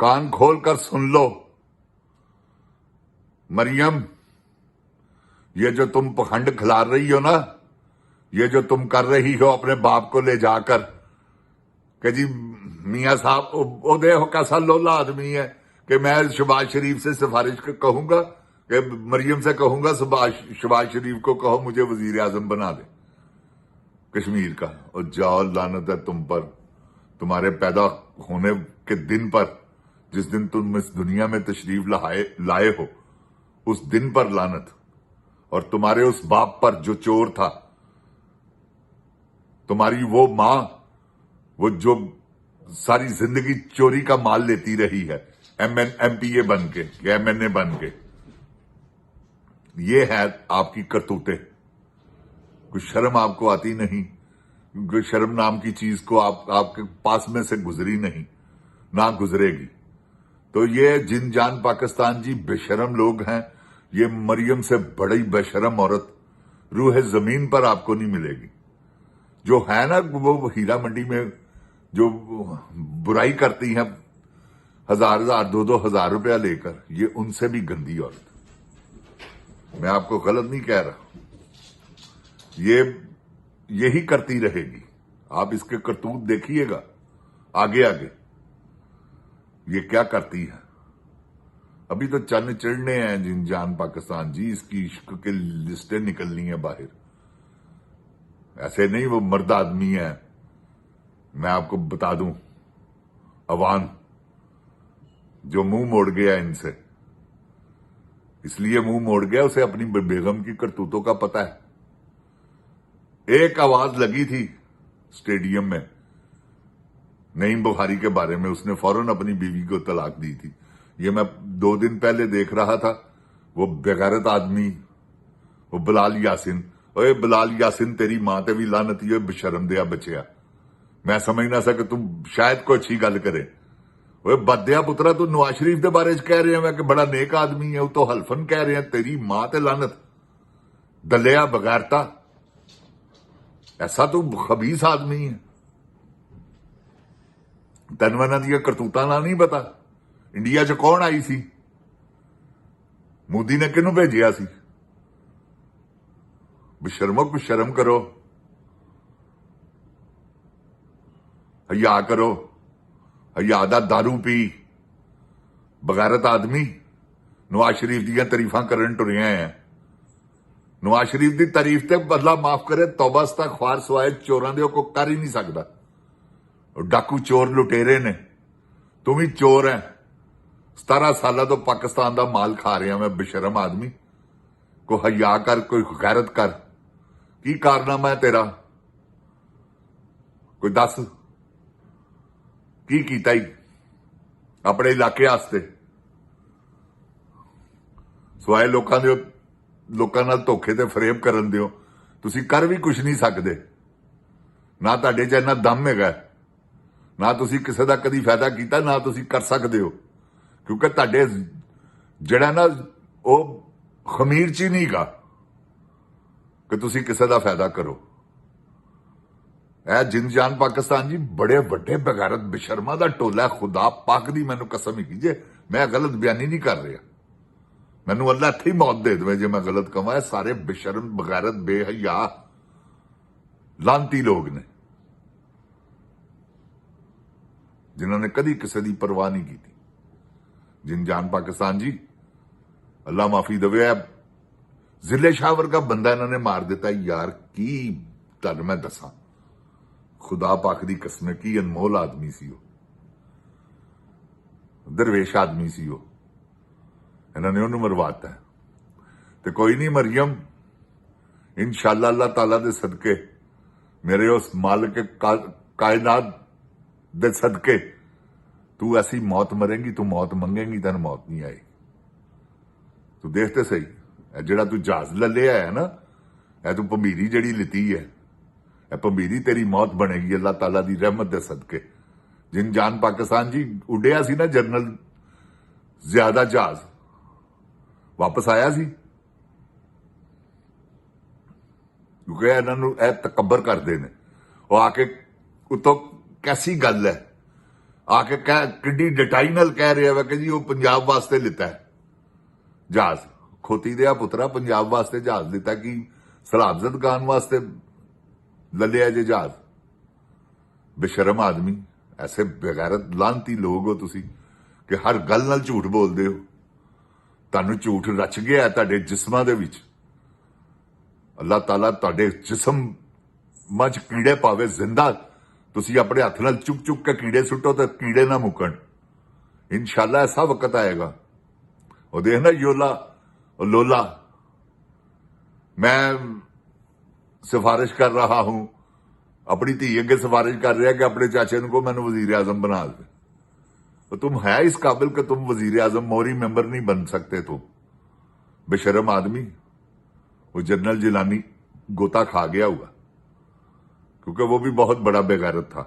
कान खोल कर सुन लो, मरियम, ये जो तुम पखंड खिला रही हो ना, ये जो तुम कर रही हो अपने बाप को ले जाकर कि जी मियाँ साहब वो देखो कैसा लोला आदमी है कि मैं शहबाज शरीफ से सिफारिश कहूंगा कि मरियम से कहूंगा शहबाज शरीफ को कहो मुझे वजीर आजम बना दे कश्मीर का। और जाओ, लानत है तुम पर, तुम्हारे पैदा होने के दिन पर, जिस दिन तुम इस दुनिया में तशरीफ लाए हो, उस दिन पर लानत, और तुम्हारे उस बाप पर जो चोर था, तुम्हारी वो मां, वो जो सारी जिंदगी चोरी का माल लेती रही है, एमपीए बन के, एमएनए बन के। ये है आपकी करतूतें। कुछ शर्म आपको आती नहीं, कोई शर्म नाम की चीज को आपके पास में से गुजरी नहीं, ना गुजरेगी। तो ये जिन जान पाकिस्तान जी बेशरम लोग हैं, ये मरियम से बड़ी बेशरम औरत रूह जमीन पर आपको नहीं मिलेगी। जो है ना वो हीरा मंडी में जो बुराई करती हैं 1000 2,000 रुपया लेकर, ये उनसे भी गंदी औरत। मैं आपको गलत नहीं कह रहा, ये यही करती रहेगी। आप इसके करतूत देखिएगा आगे आगे ये क्या करती है। अभी तो चन्न चढ़ने हैं जिन जान पाकिस्तान जी, इसकी इश्क के लिस्टें निकलनी है बाहर। ऐसे नहीं वो मर्द आदमी है, मैं आपको बता दूं, अवान जो मुंह मोड़ गया इनसे, इसलिए मुंह मोड़ गया, उसे अपनी बेगम की करतूतों का पता है। एक आवाज लगी थी स्टेडियम में नईम बुखारी के बारे में, उसने फौरन अपनी बीवी को तलाक दी थी। ये मैं 2 दिन पहले देख रहा था, वो बेगैरत आदमी, वो बिलाल यासिन, ओए बिलाल यासिन तेरी मां ते भी लानती हो बेशरम दिया बचिया। मैं समझ ना सके तू शायद कोई अच्छी गल करे। ओए बदया पुत्रा, तू नवाज शरीफ के बारे च कह रहे हैं कि बड़ा नेक आदमी है, वो तो हल्फन कह रहे हैं तेरी मां ते लानत, दलिया बगैरता, ऐसा तू खबीस आदमी है। तेन मैंने दिया करतूतां ना नहीं पता। इंडिया च कौन आई सी? मोदी ने किनू भेजिया सी? बेशर्मो, कुछ शर्म करो, हया करो। हया दा दारू पी बगैरत आदमी नवाज शरीफ दियां तारीफां करन टुरिया है। नवाज शरीफ की तारीफ ते बदला माफ करे, तौबा इस्तगफार सवाए चोरां दे कोई कर ही नहीं सकता। डाकू चोर लुटेरे ने, तू भी चोर है। 17 साल तो पाकिस्तान का माल खा रहा मैं, बेशरम आदमी। को हया कर, कोई गैरत कर। की कारनामा है तेरा? कोई दस की कीता ही अपने इलाके वास्ते, सवाए लोकां नाल धोखे ते फरेब करन दिओ। तुसी कर भी कुछ नहीं सकते, ना तुहाडे च इन्ना दम हैगा, ना तुसी किसी का कदी फायदा किया, ना तुसी कर सकते हो, क्योंकि तुहाडे जिहड़ा ना वो खमीर च ही नहीं गा कि तुसी किसी का फायदा करो। ए जिन जान पाकिस्तान जी बड़े वड्डे बेगैरत बेशर्मा का टोला। खुदा पाक दी मैनू कसम ही कीजिए, मैं गलत बयानी नहीं कर रहा। मैनू अल्लाह इत्थे ही मौत दे दे जे मैं गलत कहां। सारे बेशर्म बगैरत बेहया लानती लोग ने, जिन्होंने कदी किसी की परवाह नहीं की। जिन जान पाकिस्तान जी अल्लाह माफी दवे। जिले शाह वर्गा बंदा इन्होंने मार दिता यार। की तुहानू मैं दसा, खुदा पाक दी कसम, की अनमोल आदमी सी वो, दरवेश आदमी सी वो। इन्होंने उन्होंने मरवाता है। तो कोई नहीं मरियम, इंशाअल्लाह अल्लाह ताला दे सदके, मेरे उस मालिक कायनात दे सदके तू ऐसी मौत मरेंगी, तू मौत मंगेंगी, तेन मौत नहीं आएगी। तू देखते सही, जेड़ा तू जहाज ले लिया है ना, ए तू भमीरी जड़ी लिती है, भमीरी तेरी मौत बनेगी अल्लाह ताला दी रहमत दे सदके। जिन जान पाकिस्तान जी उड़िया सी ना जनरल ज्यादा जहाज, वापस आया सी क्योंकि इन्हों तकबर करते हैं। वो आके उतो कैसी गल है ਆਕੇ ਕਿੱਡੀ ਡਟਾਈ ਨਾਲ ਕਹਿ ਰਿਹਾ ਵਾ ਕਿ ਜੀ ਉਹ ਪੰਜਾਬ ਵਾਸਤੇ ਲਿੱਤਾ ਹੈ ਜਹਾਜ਼। ਖੋਤੀ ਦਿਆ ਪੁੱਤਰਾ, ਪੰਜਾਬ ਵਾਸਤੇ ਜਹਾਜ਼ ਲਿੱਤਾ ਕਿ ਸਲਾਬਜ਼ਤ ਖਾਨ ਵਾਸਤੇ ਲੱਲਿਆ ਜੇ ਜਹਾਜ਼? ਬੇਸ਼ਰਮ ਆਦਮੀ, ਐਸੇ ਬੇਗੈਰਤ ਲਾਂਤੀ ਲੋਕ ਹੋ ਤੁਸੀਂ ਕਿ ਹਰ ਗੱਲ ਨਾਲ ਝੂਠ ਬੋਲਦੇ ਹੋ। ਤੁਹਾਨੂੰ ਝੂਠ ਰਚ ਗਿਆ ਤੁਹਾਡੇ ਜਿਸਮਾਂ ਦੇ ਵਿੱਚ। ਅੱਲਾਹ ਤਾਲਾ ਤੁਹਾਡੇ ਜਿਸਮ ਮੱਝ ਕੀੜੇ ਪਾਵੇ ਜ਼ਿੰਦਾ, ਤੁਸੀਂ ਆਪਣੇ ਹੱਥ ਨਾਲ ਚੁੱਕ ਚੁੱਕ ਕੇ ਕੀੜੇ ਸੁੱਟੋ ਤੇ ਕੀੜੇ ਨਾ ਮੁੱਕਣ। ਇਨਸ਼ਾਅੱਲਾ ਐਸਾ ਵਕਤ ਆਏਗਾ। ਉਹ ਦੇਖਣਾ लोला, मैं सिफारिश कर रहा हूं, अपनी धी अगे सिफारिश कर रहा कि अपने चाचे को मैंने वजीर आजम बना दे। तो तुम है इस काबिल कि तुम वजीर आजम मोहरी मेंबर नहीं बन सकते? तुम बेशरम आदमी। वो जनरल जिलानी गोता खा गया होगा, क्योंकि वो भी बहुत बड़ा बेगैरत था,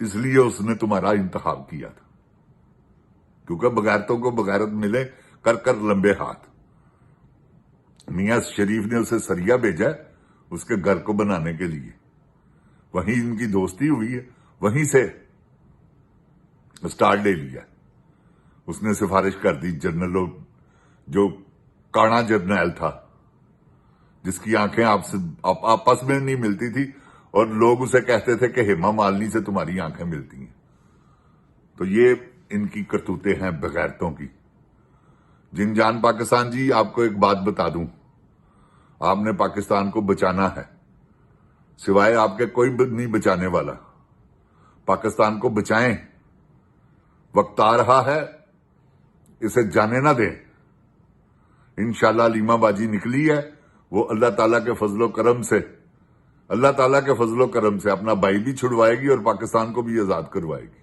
इसलिए उसने तुम्हारा इंतखाब किया था। क्योंकि बगैरतों को बगैरत मिले कर कर लंबे हाथ। मियां शरीफ ने उसे सरिया भेजा उसके घर को बनाने के लिए, वहीं इनकी दोस्ती हुई है, वहीं से स्टार्ट ले लिया। उसने सिफारिश कर दी जनरल, जो काना जर्नैल था, जिसकी आंखें आपसे आपस में नहीं मिलती थी और लोग उसे कहते थे कि हेमा मालिनी से तुम्हारी आंखें मिलती हैं। तो ये इनकी करतूतें हैं बगैरतों की। जिनजान पाकिस्तान जी, आपको एक बात बता दूं, आपने पाकिस्तान को बचाना है, सिवाय आपके कोई नहीं बचाने वाला। पाकिस्तान को बचाएं, वक्त आ रहा है, इसे जाने ना दें। इंशाल्लाह लीमा बाजी निकली है, वो अल्लाह ताला के फजलो करम से, अल्लाह ताला के फजलो करम से अपना भाई भी छुड़वाएगी और पाकिस्तान को भी आजाद करवाएगी।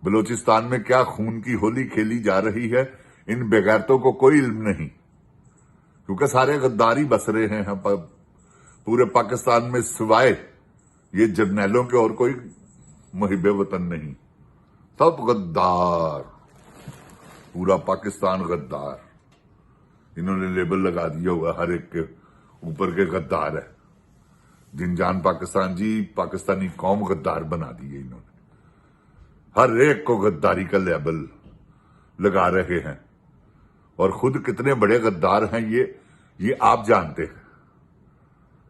बलूचिस्तान में क्या खून की होली खेली जा रही है, इन बेगैरतों को कोई इल्म नहीं, क्योंकि सारे गद्दारी बस रहे हैं पूरे पाकिस्तान में, सिवाय ये जर्नैलों के और कोई मुहिब वतन नहीं। सब गद्दार, पूरा पाकिस्तान गद्दार। इन्होंने लेबल लगा दिया हुआ हर एक के ऊपर के गद्दार है। जिनजान पाकिस्तान जी, पाकिस्तानी कौम गद्दार बना दी है इन्होंने। हर एक को गद्दारी का लेबल लगा रहे हैं और खुद कितने बड़े गद्दार हैं ये आप जानते हैं।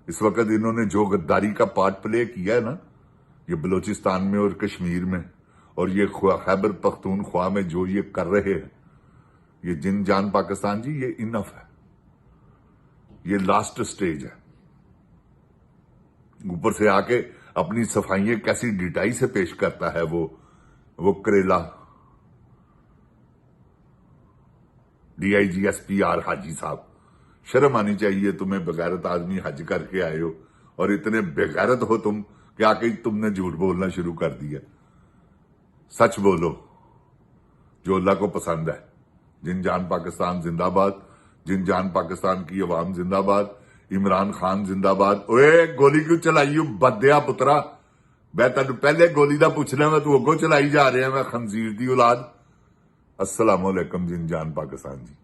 इस वक्त इन्होंने जो गद्दारी का पार्ट प्ले किया है ना, ये बलूचिस्तान में और कश्मीर में और ये खैबर पख्तूनख्वा में जो ये कर रहे हैं, ये जिनजान पाकिस्तान जी, ये इनफ है, ये लास्ट स्टेज है। ऊपर से आके अपनी सफाइयां कैसी डिटाई से पेश करता है वो करेला DIG SPR हाजी साहब। शर्म आनी चाहिए तुम्हें, बेगैरत आदमी हज करके आए हो और इतने बेगैरत हो तुम कि आके तुमने झूठ बोलना शुरू कर दिया। सच बोलो जो अल्लाह को पसंद है। जिनजान पाकिस्तान जिंदाबाद, जिनजान पाकिस्तान की अवाम जिंदाबाद, इमरान खान जिंदाबाद। ओए गोली क्यों चलाई बदया पुत्रा? मैं तेन पहले गोली का पूछना, मैं तू अगों चलाई जा रहा, मैं खंजीर की औलाद। अस्सलाम वालेकुम जिनजान पाकिस्तान जी।